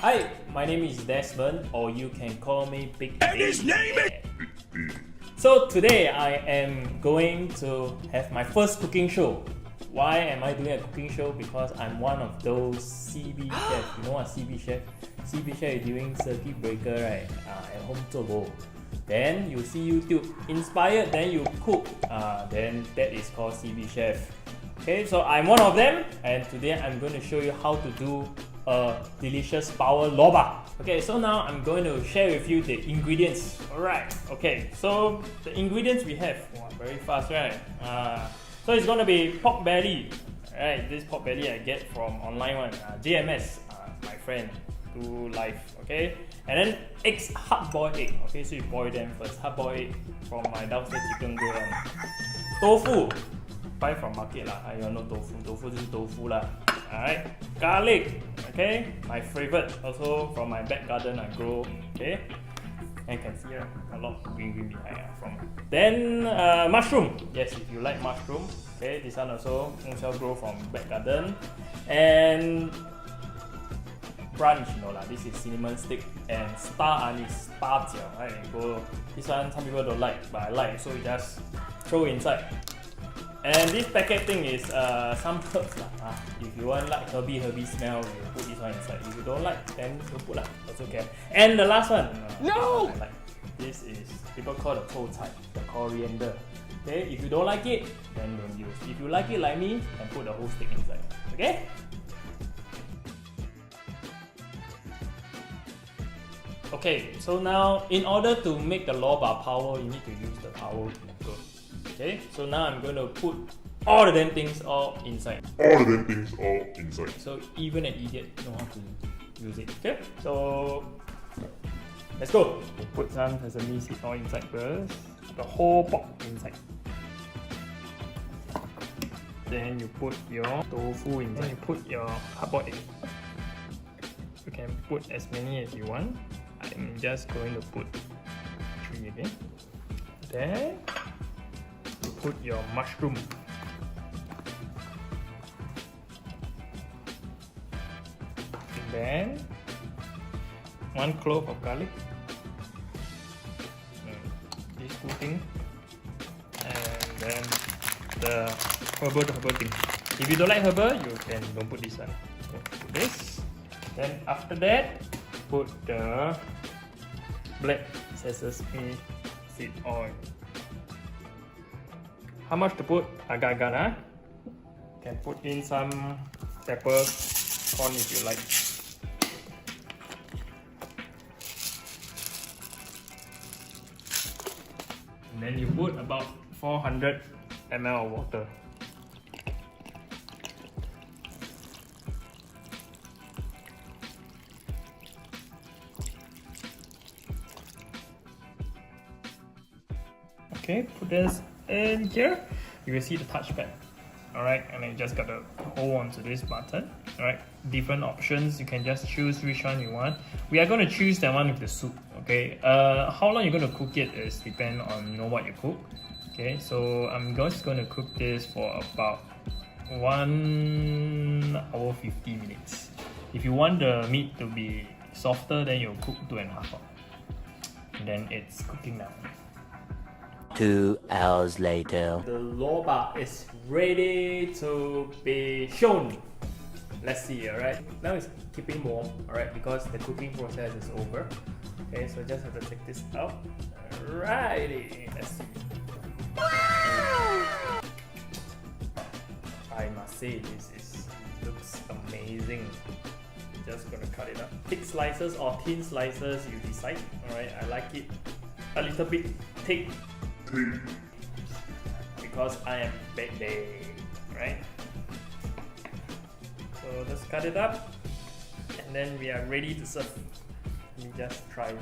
Hi, my name is Desmond, or you can call me Big And his name is... So today I am going to have my first cooking show. Why am I doing a cooking show? Because I'm one of those CB chef. You know what CB chef? CB chef is doing circuit breaker, right? At home 做bo. Then you see YouTube inspired, then you cook. Then that is called CB chef. Okay, so I'm one of them, and today I'm going to show you how to do a delicious power loba. Okay, so now I'm going to share with you the ingredients. Alright, okay, so the ingredients we have, wow, very fast, right? So it's going to be pork belly. Alright, this pork belly I get from online one, JMS, my friend, do live. Okay, and then eggs, hard boiled egg. Okay, so you boil them first. Hard boiled egg from my downstairs chicken grill one. Tofu, buy from market lah. I don't know tofu. Tofu is tofu lah. Alright, garlic. Okay, my favorite. Also from my back garden I grow. Okay, and you can see a lot of green behind from. Then mushroom. Yes, if you like mushroom. Okay, this one also grow from back garden. And branch, you know lah. This is cinnamon stick and star anise, star jiao, right? Go. This one some people don't like, but I like, so you just throw inside. And this packet thing is some herbs lah. If you want like herby smell, you put this one inside. If you don't like, then don't put lah. That's okay. And the last one, No! Like, this is people call the 臭菜, the coriander. Okay, if you don't like it, then don't use. If you like it like me, then put the whole stick inside. Okay? Okay, so now in order to make the loba power, you need to use the PowerCooker. Okay, so now I'm going to put all the damn things all inside. So even an idiot know how to use it. Okay, so let's go. Put some sesame seed all inside first. The whole pork inside. Then you put your tofu inside. You put your hard-boiled egg. You can put as many as you want. I'm just going to put 3 again. Then you put your mushroom. And then 1 clove of garlic. This two thing. And then the herbal thing. If you don't like herbal, you can don't put this one. So put this. Then after that, put the black sesame seed oil. How much to put? Agak-agak lah. Can put in some pepper, corn if you like. And then you put about 400 ml of water. Okay, put this in here. You will see the touchpad. Alright, and then you just got to hold on to this button. Alright, different options. You can just choose which one you want. We are going to choose the one with the soup. Okay, how long you're going to cook it is depend on what you cook. Okay, so I'm just going to cook this for about 1 hour 50 minutes. If you want the meat to be softer, then you'll cook 2.5 hours. And then it's cooking now. 2 hours later. The loba is ready to be shown. Let's see, alright? Now it's keeping warm, alright, because the cooking process is over. Okay, so just have to take this out. Alrighty, let's see. I must say, this looks amazing. Just gonna cut it up. Thick slices or thin slices, you decide. Alright, I like it a little bit thick. Because I am birthday, right? So let's cut it up, and then we are ready to serve. Let me just try.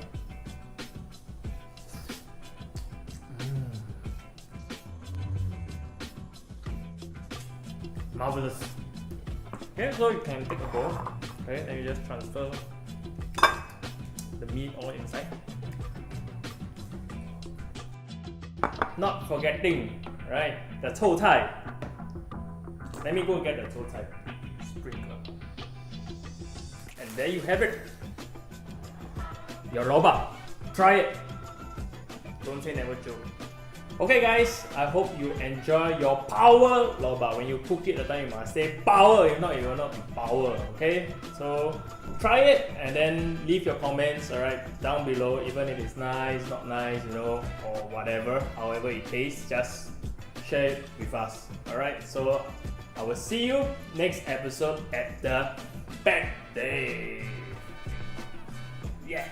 Marvelous. Okay, so you can take a bowl, okay, and you just transfer the meat all inside. Not forgetting, right, the 臭菜. Let me go get the 臭菜 sprinkler. And there you have it. your loba. Try it. Don't say never joke. Okay guys, I hope you enjoy your power loba. When you cook it, the time you must say power, if not it will not be power, okay? So try it and then leave your comments, alright, down below, even if it's nice, not nice, you know, or whatever, however it tastes, just share it with us, alright? So I will see you next episode at the back day. Yeah.